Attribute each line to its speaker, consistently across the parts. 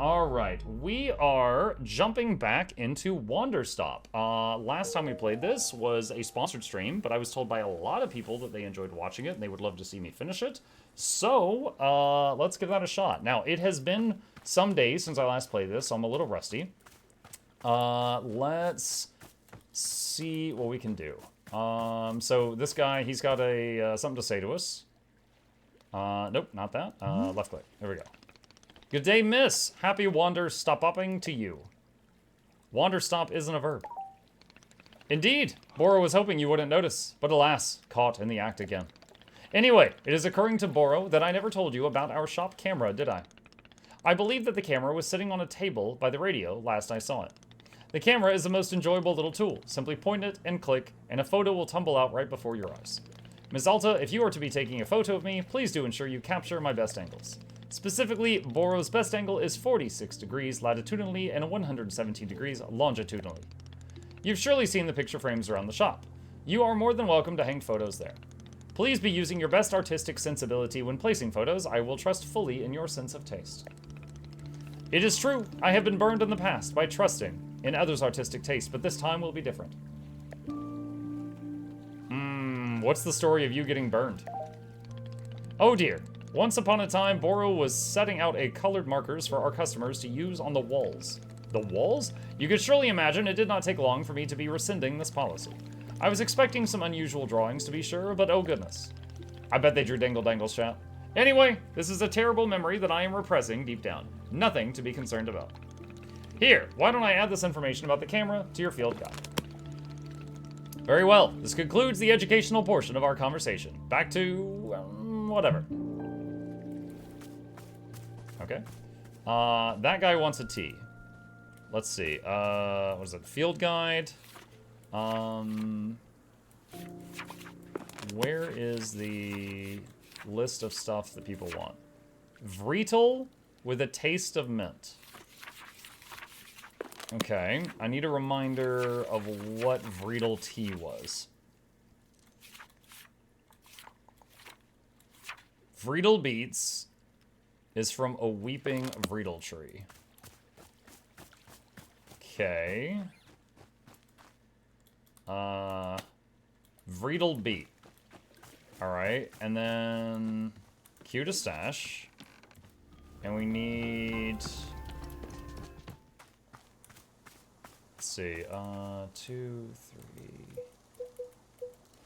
Speaker 1: All right, we are jumping back into Wanderstop. Last time we played this was a sponsored stream, but I was told by a lot of people that they enjoyed watching it and they would love to see me finish it. So, let's give that a shot. Now, it has been some days since I last played this, so I'm a little rusty. Let's see what we can do. So this guy, he's got a something to say to us. Nope, not that. Left click. There we go. Good day, miss. Happy Wanderstopping to you. Wanderstop isn't a verb. Indeed, Boro was hoping you wouldn't notice, but alas, caught in the act again. Anyway, it is occurring to Boro that I never told you about our shop camera, did I? I believe that the camera was sitting on a table by the radio last I saw it. The camera is the most enjoyable little tool. Simply point it and click, and a photo will tumble out right before your eyes. Ms. Alta, if you are to be taking a photo of me, please do ensure you capture my best angles. Specifically, Boro's best angle is 46 degrees latitudinally and 117 degrees longitudinally. You've surely seen the picture frames around the shop. You are more than welcome to hang photos there. Please be using your best artistic sensibility when placing photos. I will trust fully in your sense of taste. It is true, I have been burned in the past by trusting in others' artistic taste, but this time will be different. What's the story of you getting burned? Oh dear. Once upon a time, Boro was setting out colored markers for our customers to use on the walls. The walls? You could surely imagine it did not take long for me to be rescinding this policy. I was expecting some unusual drawings to be sure, but oh goodness. I bet they drew Dangle Dangles, chat. Anyway, this is a terrible memory that I am repressing deep down. Nothing to be concerned about. Here, why don't I add this information about the camera to your field guide? Very well, this concludes the educational portion of our conversation. Back to, whatever. Okay. That guy wants a T. Let's see. What is it? Field guide. Where is the list of stuff that people want? Vreetel with a taste of mint. Okay. I need a reminder of what Vreetel tea was. Vreetel beets is from a weeping Vreetel tree. Okay. Vreetel beet. Alright, and then Q to stash. And we need... Let's see, 2,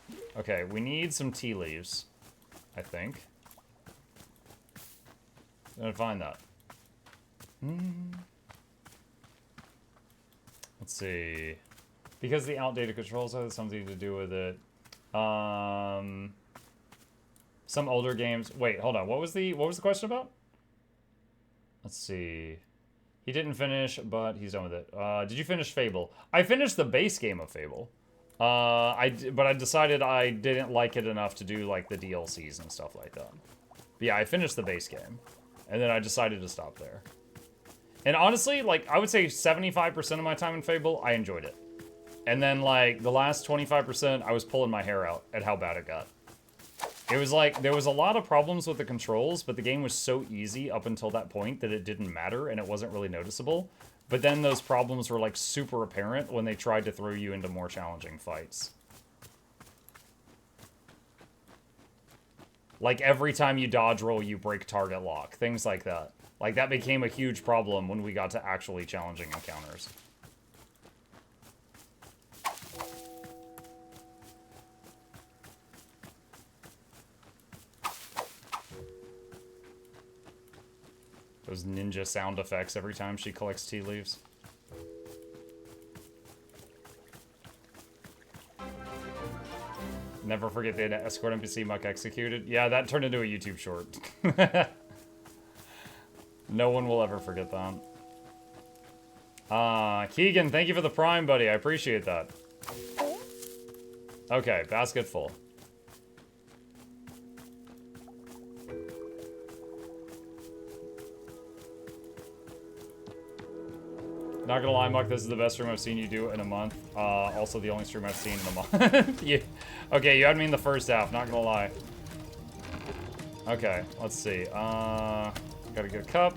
Speaker 1: 3... Okay, we need some tea leaves, I think. I'm gonna find that. Let's see. Because the outdated controls have something to do with it. Some older games. Wait, hold on. What was the question about? Let's see. He didn't finish, but he's done with it. Did you finish Fable? I finished the base game of Fable. But I decided I didn't like it enough to do like the DLCs and stuff like that. But yeah, I finished the base game. And then I decided to stop there. And honestly, like, I would say 75% of my time in Fable, I enjoyed it. And then, like, the last 25%, I was pulling my hair out at how bad it got. It was like, there was a lot of problems with the controls, but the game was so easy up until that point that it didn't matter, and it wasn't really noticeable. But then those problems were, like, super apparent when they tried to throw you into more challenging fights. Like, every time you dodge roll, you break target lock. Things like that. Like, that became a huge problem when we got to actually challenging encounters. Those ninja sound effects every time she collects tea leaves. Never forget the escort NPC Muck executed. Yeah, that turned into a YouTube short. No one will ever forget that. Keegan, thank you for the prime, buddy. I appreciate that. Okay, basket full. Not gonna lie, Muck, this is the best stream I've seen you do in a month. Also the only stream I've seen in a month. Okay, you had me in the first half, not gonna lie. Okay, let's see. Gotta get a cup.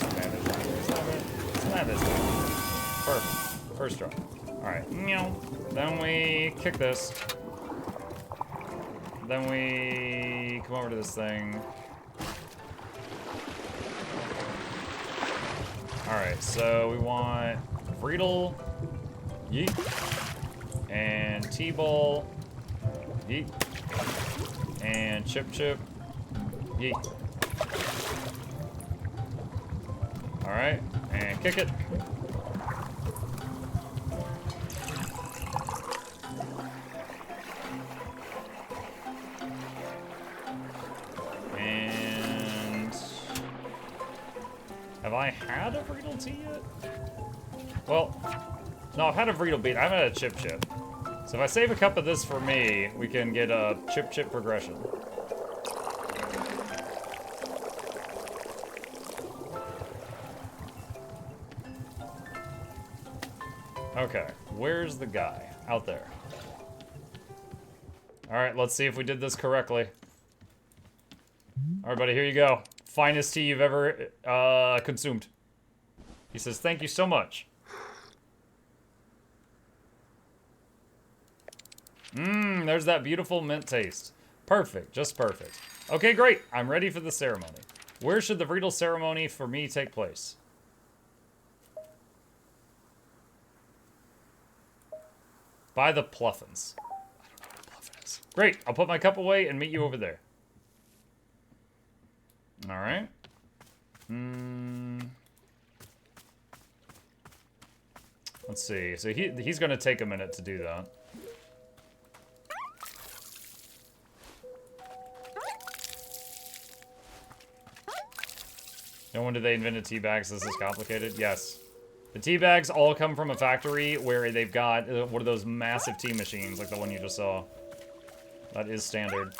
Speaker 1: Oh, man, it's not this time. Perfect. First try. Alright. Then we kick this. Then we come over to this thing. Alright, so we want Vreedle, yeet, and T-Ball, yeet, and Chip Chip, yeet. Alright, and kick it. And have I had a Vreedle Tea yet? Well, no, I've had a Vreedle Beat. I haven't had a Chip Chip. So if I save a cup of this for me, we can get a Chip Chip progression. Okay, where's the guy? Out there. Alright, let's see if we did this correctly. Alright, buddy, here you go. Finest tea you've ever consumed. He says, thank you so much. There's that beautiful mint taste. Perfect, just perfect. Okay, great. I'm ready for the ceremony. Where should the Vreedle ceremony for me take place? By the Pluffins. bags. Great. I'll put my cup away and meet you over there. All right. Let's see. So he's going to take a minute to do that. No wonder they invented tea bags. This is complicated. Yes. The tea bags all come from a factory where they've got one of those massive tea machines, like the one you just saw. That is standard.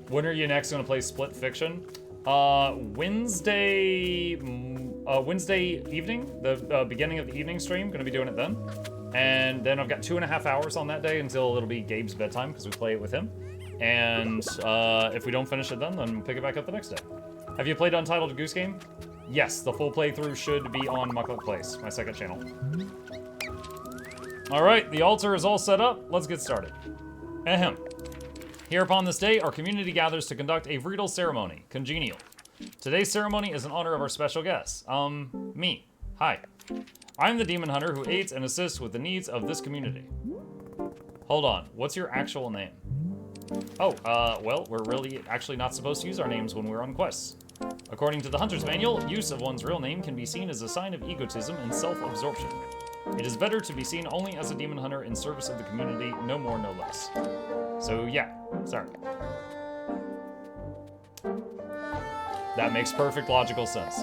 Speaker 1: When are you next going to play Split Fiction? Wednesday evening, the beginning of the evening stream. Going to be doing it then. And then I've got 2.5 hours on that day until it'll be Gabe's bedtime because we play it with him. And if we don't finish it then we'll pick it back up the next day. Have you played Untitled Goose Game? Yes, the full playthrough should be on Mukluk Place, my second channel. All right, the altar is all set up. Let's get started. Ahem. Here upon this day, our community gathers to conduct a ritual ceremony, Congenial. Today's ceremony is in honor of our special guest, me. Hi. I'm the demon hunter who aids and assists with the needs of this community. Hold on, what's your actual name? Oh, well, we're really actually not supposed to use our names when we're on quests. According to the Hunter's Manual, use of one's real name can be seen as a sign of egotism and self-absorption. It is better to be seen only as a demon hunter in service of the community, no more, no less. So yeah, sorry. That makes perfect logical sense.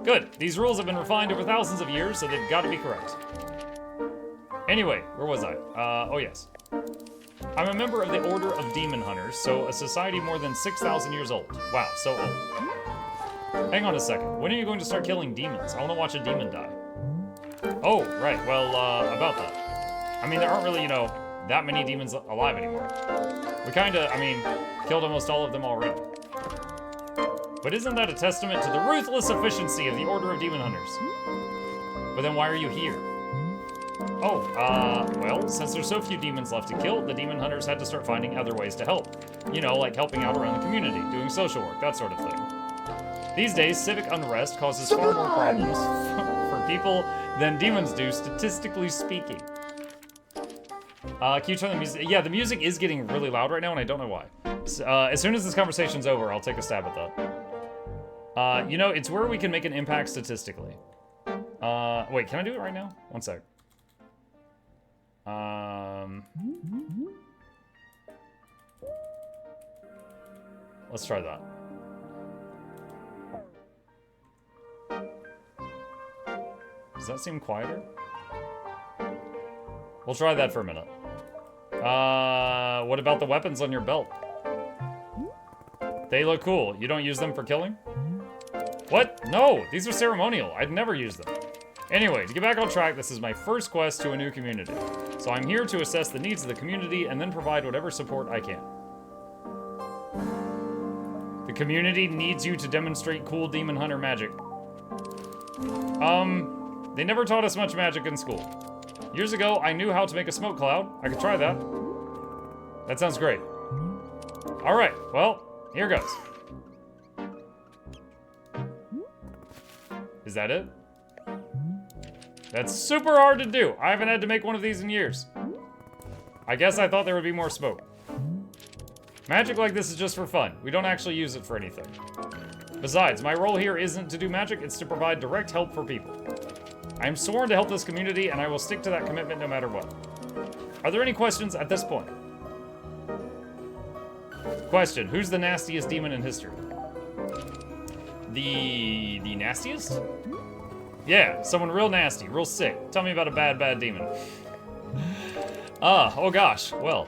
Speaker 1: Good, these rules have been refined over thousands of years, so they've got to be correct. Anyway, where was I? Oh yes. I'm a member of the Order of Demon Hunters, so a society more than 6,000 years old. Wow, so old. Hang on a second, when are you going to start killing demons? I want to watch a demon die. Oh, right, well, about that. I mean, there aren't really, you know, that many demons alive anymore. We kinda, I mean, killed almost all of them already. But isn't that a testament to the ruthless efficiency of the Order of Demon Hunters? But then why are you here? Oh, well, since there's so few demons left to kill, the demon hunters had to start finding other ways to help. You know, like helping out around the community, doing social work, that sort of thing. These days, civic unrest causes far more problems for people than demons do, statistically speaking. Can you turn the music? Yeah, the music is getting really loud right now, and I don't know why. So, as soon as this conversation's over, I'll take a stab at that. You know, it's where we can make an impact statistically. Wait, can I do it right now? One sec. Let's try that. Does that seem quieter? We'll try that for a minute. What about the weapons on your belt? They look cool. You don't use them for killing? What? No, these are ceremonial. I'd never use them. Anyway, to get back on track, this is my first quest to a new community. So I'm here to assess the needs of the community and then provide whatever support I can. The community needs you to demonstrate cool demon hunter magic. They never taught us much magic in school. Years ago, I knew how to make a smoke cloud. I could try that. That sounds great. All right, well, here goes. Is that it? That's super hard to do. I haven't had to make one of these in years. I guess I thought there would be more smoke. Magic like this is just for fun. We don't actually use it for anything. Besides, my role here isn't to do magic, it's to provide direct help for people. I am sworn to help this community, and I will stick to that commitment no matter what. Are there any questions at this point? Question, who's the nastiest demon in history? The nastiest? Yeah, someone real nasty, real sick. Tell me about a bad demon. Oh gosh, well,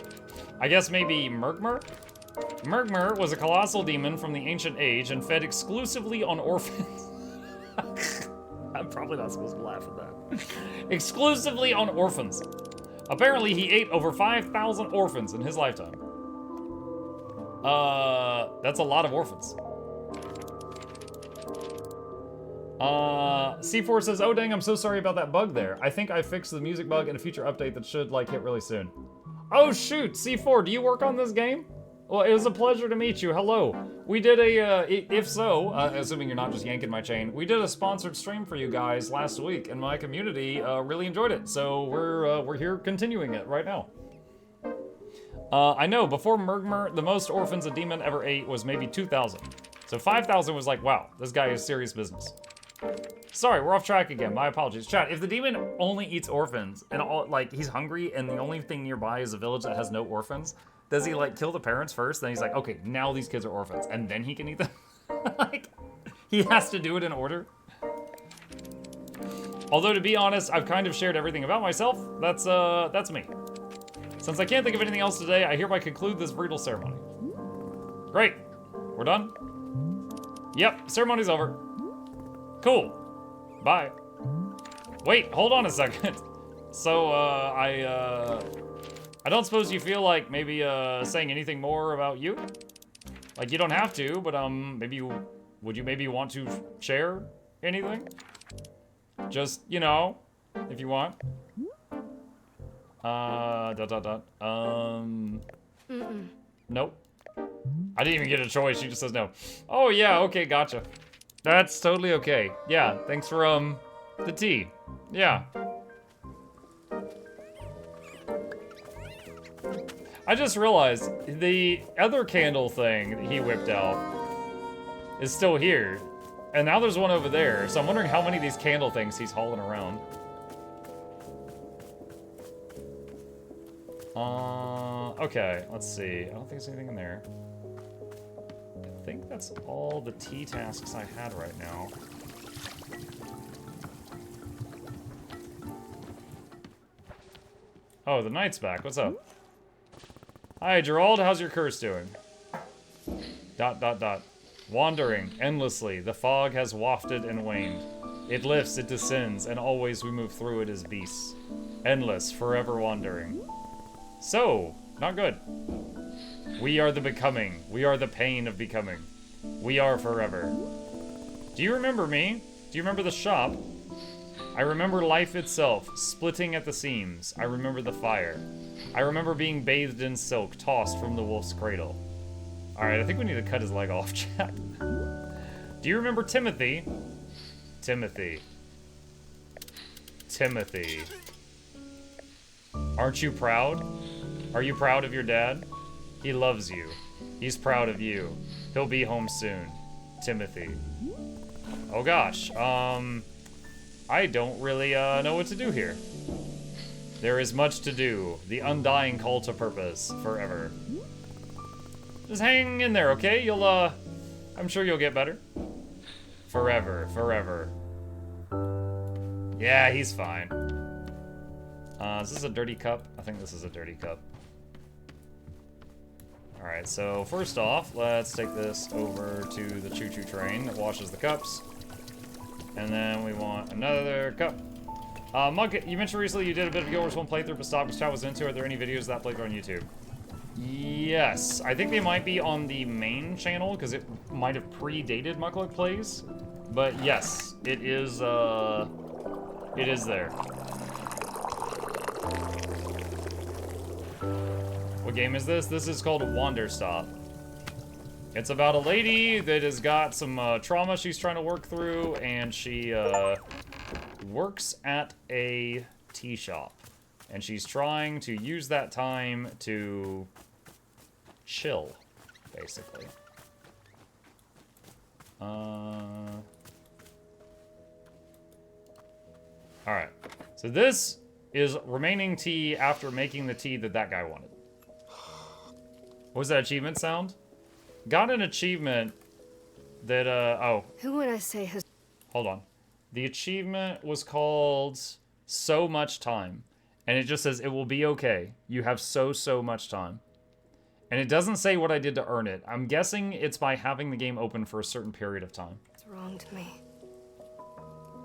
Speaker 1: I guess maybe Murgmur? Murgmur was a colossal demon from the ancient age and fed exclusively on orphans. I'm probably not supposed to laugh at that. Exclusively on orphans. Apparently he ate over 5,000 orphans in his lifetime. That's a lot of orphans. C4 says, oh dang, I'm so sorry about that bug there. I think I fixed the music bug in a future update that should, like, hit really soon. Oh shoot, C4, do you work on this game? Well, it was a pleasure to meet you. Hello. We did if so, assuming you're not just yanking my chain, we did a sponsored stream for you guys last week, and my community really enjoyed it. So we're here continuing it right now. I know, before Murgmer, the most orphans a demon ever ate was maybe 2,000. So 5,000 was like, wow, this guy is serious business. Sorry, we're off track again. My apologies. Chat, if the demon only eats orphans, and he's hungry, and the only thing nearby is a village that has no orphans, does he, like, kill the parents first? Then he's like, okay, now these kids are orphans, and then he can eat them? Like, he has to do it in order? Although, to be honest, I've kind of shared everything about myself. That's me. Since I can't think of anything else today, I hereby conclude this brutal ceremony. Great. We're done? Yep, ceremony's over. Cool. Bye. Wait, hold on a second. So, I don't suppose you feel like maybe, saying anything more about you? Like, you don't have to, but, would you maybe want to share anything? Just, you know, if you want. Nope. I didn't even get a choice, she just says no. Oh, yeah, okay, gotcha. That's totally okay. Yeah, thanks for, the tea. Yeah. I just realized the other candle thing that he whipped out is still here. And now there's one over there, so I'm wondering how many of these candle things he's hauling around. Okay, let's see. I don't think there's anything in there. I think that's all the tea tasks I had right now. Oh, the knight's back. What's up? Hi, Gerald. How's your curse doing? ... Wandering endlessly. The fog has wafted and waned. It lifts, it descends, and always we move through it as beasts. Endless, forever wandering. So, not good. We are the becoming. We are the pain of becoming. We are forever. Do you remember me? Do you remember the shop? I remember life itself, splitting at the seams. I remember the fire. I remember being bathed in silk, tossed from the wolf's cradle. Alright, I think we need to cut his leg off, chat. Do you remember Timothy? Timothy. Timothy. Aren't you proud? Are you proud of your dad? He loves you. He's proud of you. He'll be home soon. Timothy. Oh gosh, I don't really know what to do here. There is much to do. The undying call to purpose. Forever. Just hang in there, okay? You'll, I'm sure you'll get better. Forever, forever. Yeah, he's fine. Is this a dirty cup? I think this is a dirty cup. Alright, so first off, let's take this over to the choo-choo train that washes the cups. And then we want another cup. Mug, you mentioned recently you did a bit of Guild Wars 1 playthrough, but stopped because chat was into it. Are there any videos of that playthrough on YouTube? Yes, I think they might be on the main channel, because it might have predated Mukluk Plays. But yes, it is there. What game is this? This is called Wanderstop. It's about a lady that has got some trauma she's trying to work through, and she works at a tea shop. And she's trying to use that time to chill, basically. Alright. So this is remaining tea after making the tea that guy wanted. What was that achievement sound? Got an achievement that, oh.
Speaker 2: Who would I say has...
Speaker 1: Hold on. The achievement was called So Much Time. And it just says, it will be okay. You have so much time. And it doesn't say what I did to earn it. I'm guessing it's by having the game open for a certain period of time.
Speaker 2: It's wrong to me.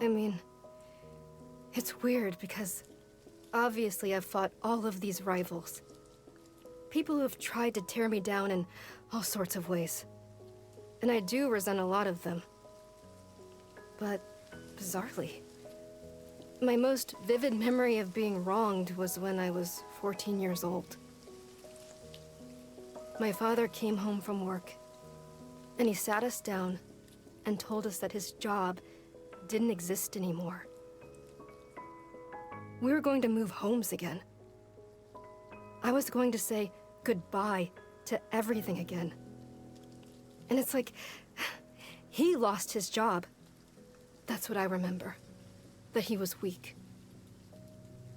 Speaker 2: I mean, it's weird because obviously I've fought all of these rivals. People who have tried to tear me down in all sorts of ways. And I do resent a lot of them. But, bizarrely, my most vivid memory of being wronged was when I was 14 years old. My father came home from work, and he sat us down and told us that his job didn't exist anymore. We were going to move homes again. I was going to say goodbye to everything again. And it's like, he lost his job. That's what I remember. That he was weak.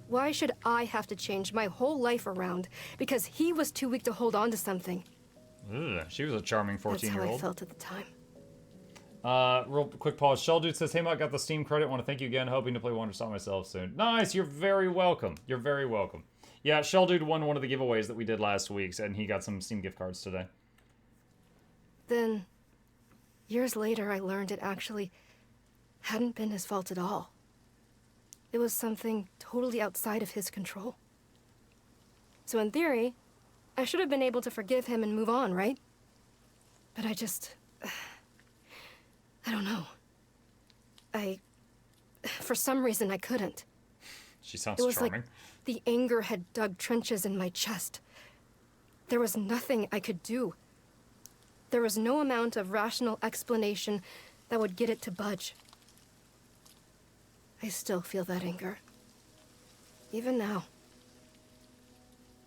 Speaker 2: Why should I have to change my whole life around because he was too weak to hold on to something?
Speaker 1: Ugh, she was a charming 14-year-old.
Speaker 2: That's how I felt at the time.
Speaker 1: Real quick pause. Shell Dude says, hey, Mike, got the Steam credit. Want to thank you again. Hoping to play Wanderstop myself soon. Nice. You're very welcome. You're very welcome. Yeah, Shell Dude won one of the giveaways that we did last week, and he got some Steam gift cards today.
Speaker 2: Then, years later, I learned it actually hadn't been his fault at all. It was something totally outside of his control. So in theory, I should have been able to forgive him and move on, right? But I just... I don't know. For some reason, I couldn't.
Speaker 1: She sounds
Speaker 2: It was
Speaker 1: charming.
Speaker 2: like the anger had dug trenches in my chest. There was nothing I could do. There was no amount of rational explanation that would get it to budge. I still feel that anger. Even now.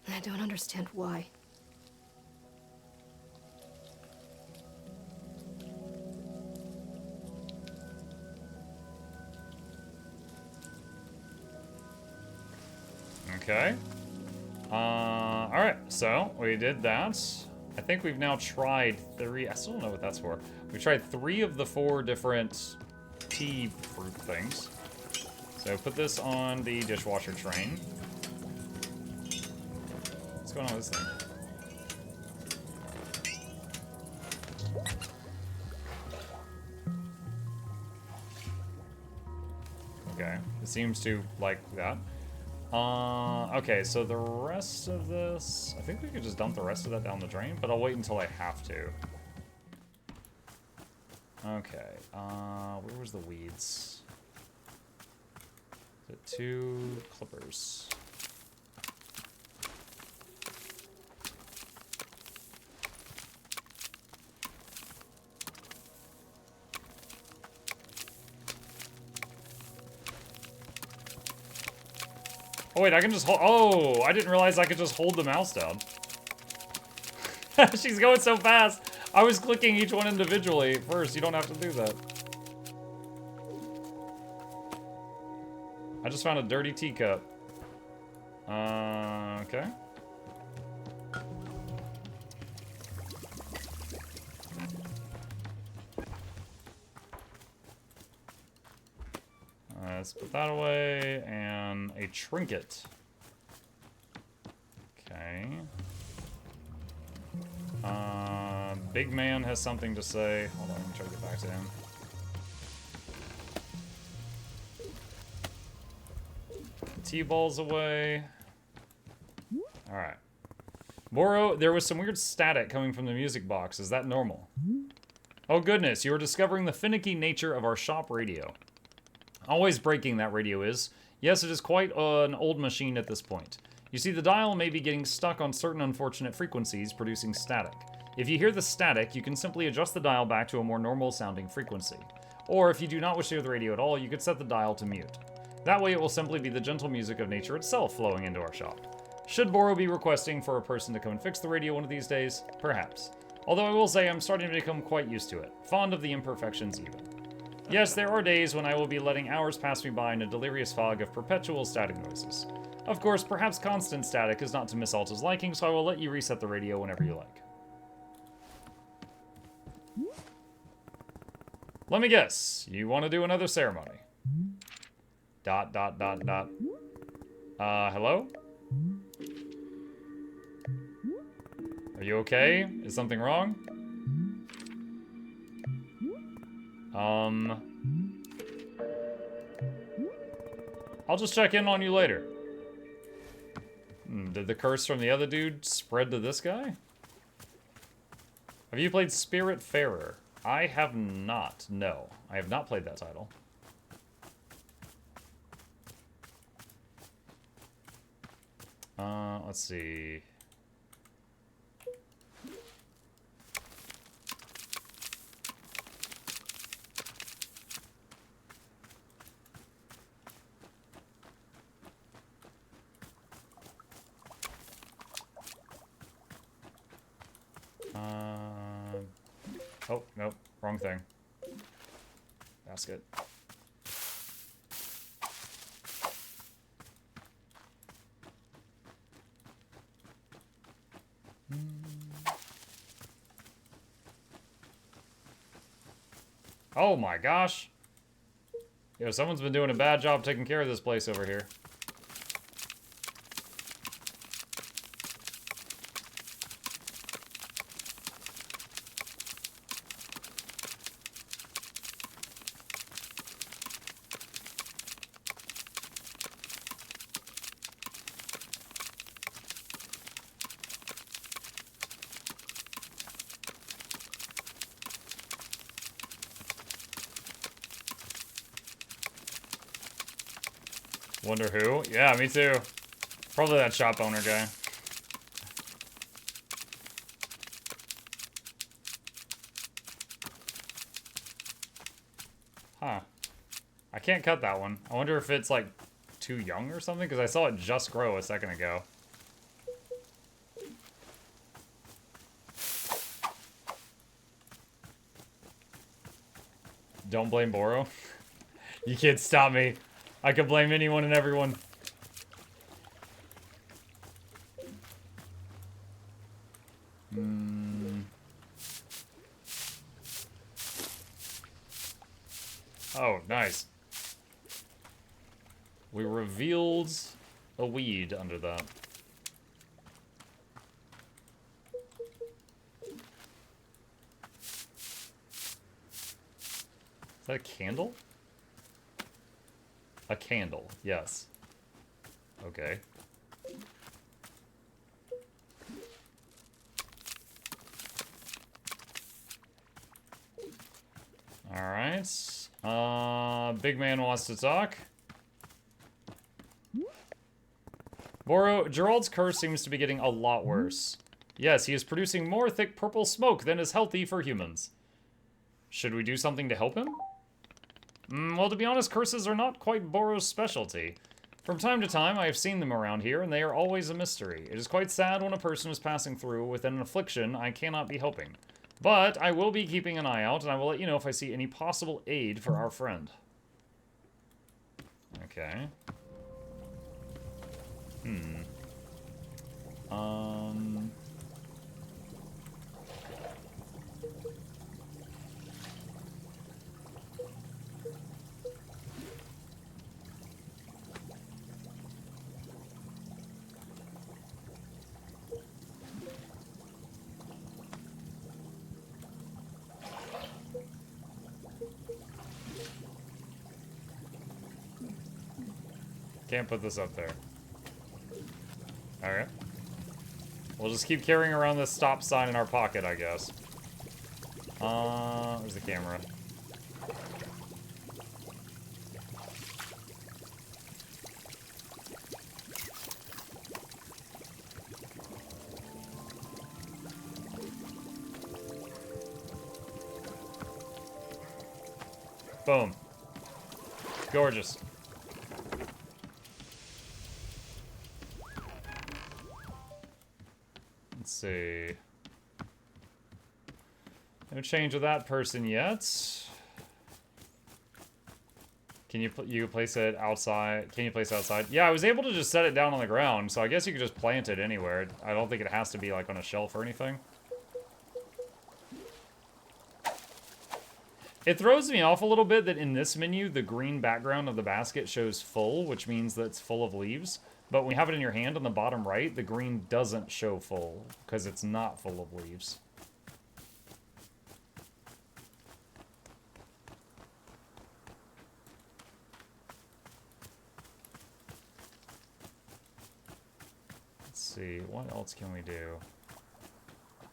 Speaker 2: And I don't understand why.
Speaker 1: Okay. Alright, so we did that. I think we've now tried 3. I still don't know what that's for. We've tried 3 of the 4 different tea fruit things. So put this on the dishwasher train. What's going on with this thing? Okay, it seems to like that. Okay, so the rest of this... I think we could just dump the rest of that down the drain, but I'll wait until I have to. Okay, where was the weeds? The 2 clippers. Oh wait, I can just hold... Oh, I didn't realize I could just hold the mouse down. She's going so fast. I was clicking each one individually first. You don't have to do that. I just found a dirty teacup. Okay. Let's put that away, and a trinket. Okay. Big man has something to say. Hold on, let me try to get back to him. T-ball's away. Alright. Moro, there was some weird static coming from the music box. Is that normal? Oh goodness, you are discovering the finicky nature of our shop radio. Always breaking, that radio is. Yes, it is quite an old machine at this point. You see, the dial may be getting stuck on certain unfortunate frequencies, producing static. If you hear the static, you can simply adjust the dial back to a more normal-sounding frequency. Or, if you do not wish to hear the radio at all, you could set the dial to mute. That way, it will simply be the gentle music of nature itself flowing into our shop. Should Boro be requesting for a person to come and fix the radio one of these days? Perhaps. Although I will say I'm starting to become quite used to it. Fond of the imperfections, even. Yes, there are days when I will be letting hours pass me by in a delirious fog of perpetual static noises. Of course, perhaps constant static is not to Miss Alta's liking, so I will let you reset the radio whenever you like. Let me guess. You want to do another ceremony? ... Hello? Are you okay? Is something wrong? I'll just check in on you later. Did the curse from the other dude spread to this guy? Have you played Spiritfarer? I have not. No, I have not played that title. Let's see. Oh, nope. Wrong thing. Basket. Oh my gosh. Yo, someone's been doing a bad job taking care of this place over here. Wonder who? Yeah, me too. Probably that shop owner guy. Huh. I can't cut that one. I wonder if it's, like, too young or something, because I saw it just grow a second ago. Don't blame Boro. You can't stop me. I could blame anyone and everyone. Oh, nice. We revealed a weed under that. Is that a candle? A candle, yes. Okay. Alright. Big man wants to talk. Boro, Gerald's curse seems to be getting a lot worse. Yes, he is producing more thick purple smoke than is healthy for humans. Should we do something to help him? Well, to be honest, curses are not quite Boro's specialty. From time to time, I have seen them around here, and they are always a mystery. It is quite sad when a person is passing through with an affliction I cannot be helping. But I will be keeping an eye out, and I will let you know if I see any possible aid for our friend. Okay. Can't put this up there. Alright. We'll just keep carrying around this stop sign in our pocket, I guess. Where's the camera? Boom. Gorgeous. Let's see. No change with that person yet. Can you place it outside? Can you place it outside? Yeah, I was able to just set it down on the ground, so I guess you could just plant it anywhere. I don't think it has to be like on a shelf or anything. It throws me off a little bit that in this menu, the green background of the basket shows full, which means that it's full of leaves. But when you have it in your hand on the bottom right, the green doesn't show full, because it's not full of leaves. Let's see, what else can we do?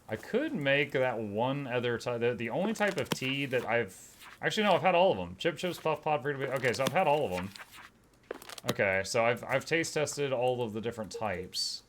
Speaker 1: I could make that one other type, the only type of tea that I've... Actually, no, I've had all of them. Chip Chips, Puff Pod, Free to Be... Okay, so I've had all of them. Okay, so I've taste tested all of the different types.